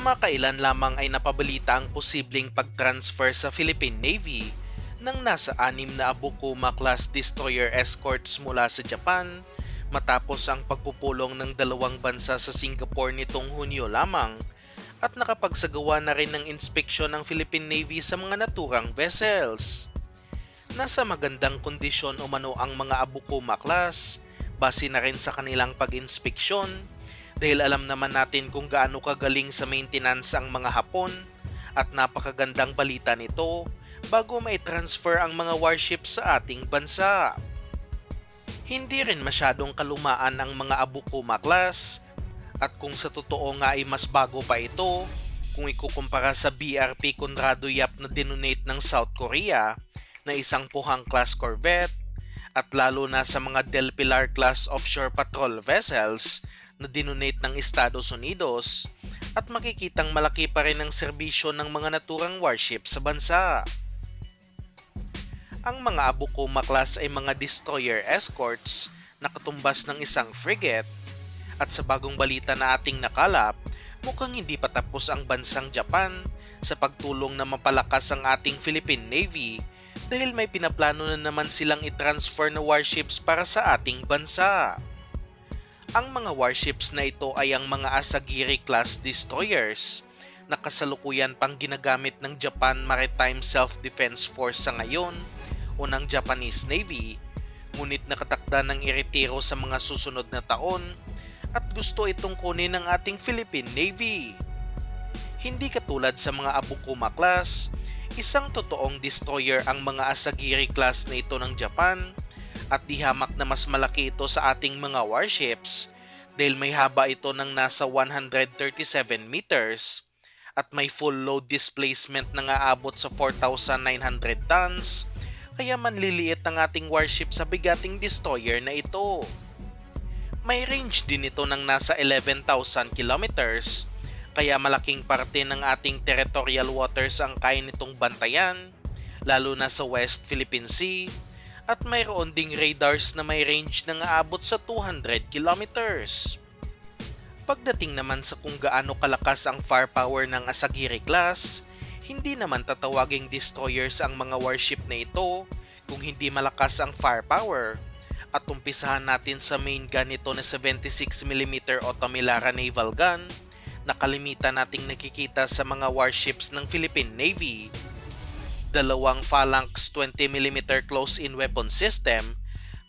Kamakailan lamang ay napabalita ang posibleng pag-transfer sa Philippine Navy ng nasa 6 na Abukuma-class destroyer escorts mula sa Japan matapos ang pagpupulong ng dalawang bansa sa Singapore nitong Hunyo lamang at nakapagsagawa na rin ng inspeksyon ng Philippine Navy sa mga naturang vessels. Nasa magandang kondisyon umano ang mga Abukuma-class base na rin sa kanilang pag-inspeksyon dahil alam naman natin kung gaano kagaling sa maintenance ang mga Hapon at napakagandang balita nito bago mai-transfer ang mga warships sa ating bansa. Hindi rin masyadong kalumaan ang mga Abukuma class at kung sa totoo nga ay mas bago pa ito kung ikukumpara sa BRP Conrado Yap na dinonate ng South Korea na isang Pohang class corvette at lalo na sa mga Del Pilar class offshore patrol vessels na dinonate ng Estados Unidos at makikitang malaki pa rin ang serbisyo ng mga naturang warship sa bansa. Ang mga Abukuma class ay mga destroyer escorts na katumbas ng isang frigate at sa bagong balita na ating nakalap, mukhang hindi pa tapos ang bansang Japan sa pagtulong na mapalakas ang ating Philippine Navy dahil may pinaplano na naman silang i-transfer na warships para sa ating bansa. Ang mga warships na ito ay ang mga Asagiri-class destroyers na kasalukuyan pang ginagamit ng Japan Maritime Self-Defense Force sa ngayon o ng Japanese Navy, ngunit nakatakda ng iretiro sa mga susunod na taon at gusto itong kunin ng ating Philippine Navy. Hindi katulad sa mga Abukuma-class, isang totoong destroyer ang mga Asagiri-class na ito ng Japan at di hamak na mas malaki ito sa ating mga warships dahil may haba ito ng nasa 137 meters at may full load displacement na aabot sa 4,900 tons kaya manliliit ang ating warship sa bigating destroyer na ito. May range din ito ng nasa 11,000 kilometers kaya malaking parte ng ating territorial waters ang kaya nitong bantayan lalo na sa West Philippine Sea at mayroon ding radars na may range na aabot sa 200 kilometers. Pagdating naman sa kung gaano kalakas ang firepower ng Asagiri class, hindi naman tatawaging destroyers ang mga warship na ito kung hindi malakas ang firepower. At umpisahan natin sa main gun nito na 76mm Otomilara Naval Gun na kalimitan nating nakikita sa mga warships ng Philippine Navy. Dalawang Phalanx 20mm close-in weapon system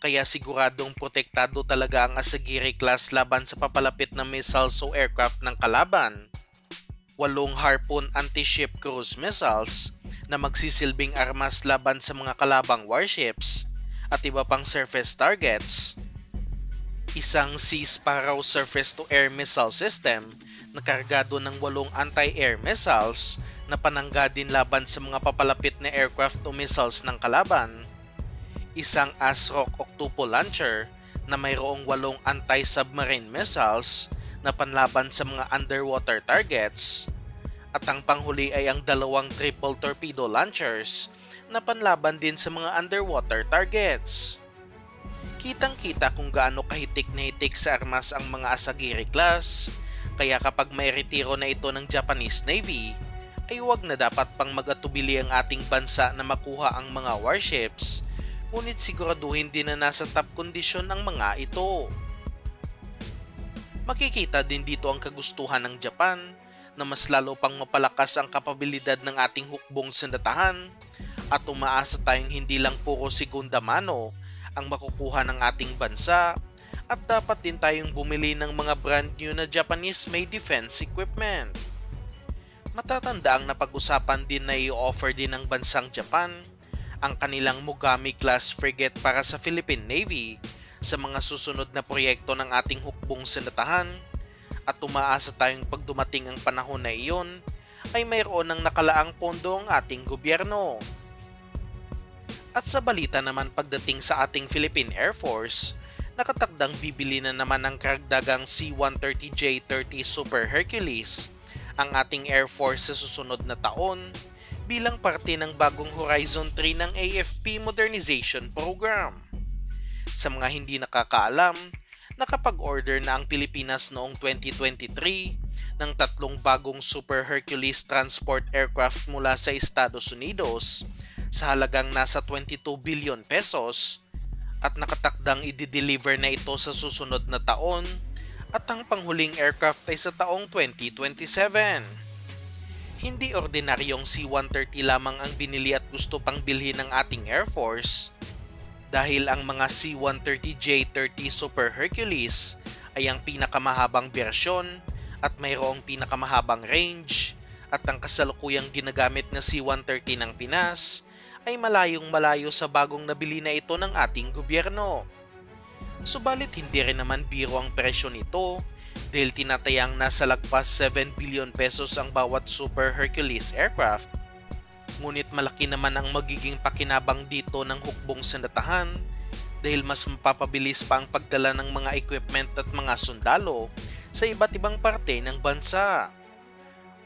kaya siguradong protektado talaga ang Asagiri class laban sa papalapit na missiles o aircraft ng kalaban. 8 Harpoon anti-ship cruise missiles na magsisilbing armas laban sa mga kalabang warships at iba pang surface targets. Isang Sea Sparrow surface-to-air missile system na kargado ng 8 anti-air missiles na panangga din laban sa mga papalapit na aircraft o missiles ng kalaban. Isang ASROC Octupo launcher na mayroong 8 anti-submarine missiles na panlaban sa mga underwater targets. At ang panghuli ay ang 2 triple torpedo launchers na panlaban din sa mga underwater targets. Kitang-kita kung gaano kahitik na hitik sa armas ang mga Asagiri class, kaya kapag may retiro na ito ng Japanese Navy, ay huwag na dapat pang mag-atubili ang ating bansa na makuha ang mga warships, ngunit siguraduhin din na nasa top kondisyon ang mga ito. Makikita din dito ang kagustuhan ng Japan na mas lalo pang mapalakas ang kapabilidad ng ating hukbong sandatahan at umaasa tayong hindi lang puro segunda mano ang makukuha ng ating bansa at dapat din tayong bumili ng mga brand new na Japanese-made defense equipment. Matatanda ang napag-usapan din na i-offer din ng bansang Japan ang kanilang Mogami-class frigate para sa Philippine Navy sa mga susunod na proyekto ng ating hukbong sandatahan at umaasa tayong pag dumating ang panahon na iyon ay mayroon ng nakalaang pondo ang ating gobyerno. At sa balita naman pagdating sa ating Philippine Air Force, nakatakdang bibili na naman ng karagdagang C-130J-30 Super Hercules ang ating Air Force sa susunod na taon bilang parte ng bagong Horizon 3 ng AFP Modernization Program. Sa mga hindi nakakaalam, nakapag-order na ang Pilipinas noong 2023 ng tatlong bagong Super Hercules transport aircraft mula sa Estados Unidos sa halagang nasa 22 billion pesos at nakatakdang i-deliver na ito sa susunod na taon at ang panghuling aircraft ay sa taong 2027. Hindi ordinaryong C-130 lamang ang binili at gusto pang bilhin ng ating Air Force dahil ang mga C-130J-30 Super Hercules ay ang pinakamahabang bersyon at mayroong pinakamahabang range at ang kasalukuyang ginagamit na C-130 ng Pinas ay malayong malayo sa bagong nabili na ito ng ating gobyerno. Subalit hindi rin naman biro ang presyo nito dahil tinatayang nasa lagpas 7 billion pesos ang bawat Super Hercules aircraft. Ngunit malaki naman ang magiging pakinabang dito ng hukbong sandatahan dahil mas mapapabilis pa ang pagdala ng mga equipment at mga sundalo sa iba't ibang parte ng bansa.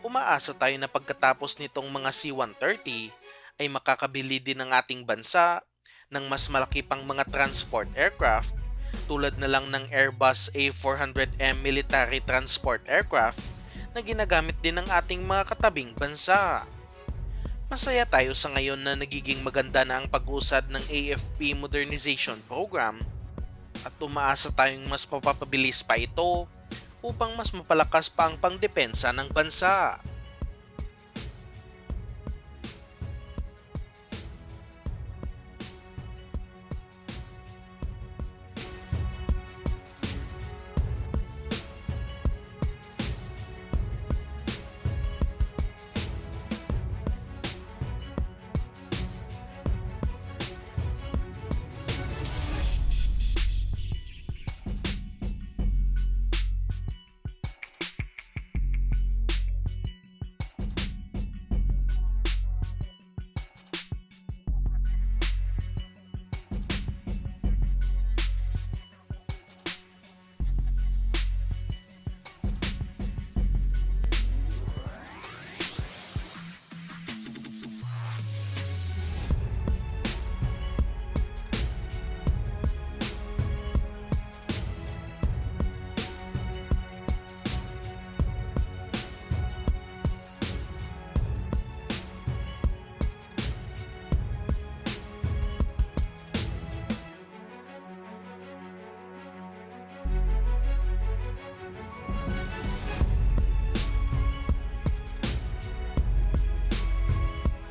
Umaasa tayo na pagkatapos nitong mga C-130 ay makakabili din ng ating bansa ng mas malaki pang mga transport aircraft tulad na lang ng Airbus A400M military transport aircraft na ginagamit din ng ating mga katabing bansa. Masaya tayo sa ngayon na nagiging maganda na ang pag-usad ng AFP Modernization Program at umaasa tayong mas mapapabilis pa ito upang mas mapalakas pa ang pangdepensa ng bansa.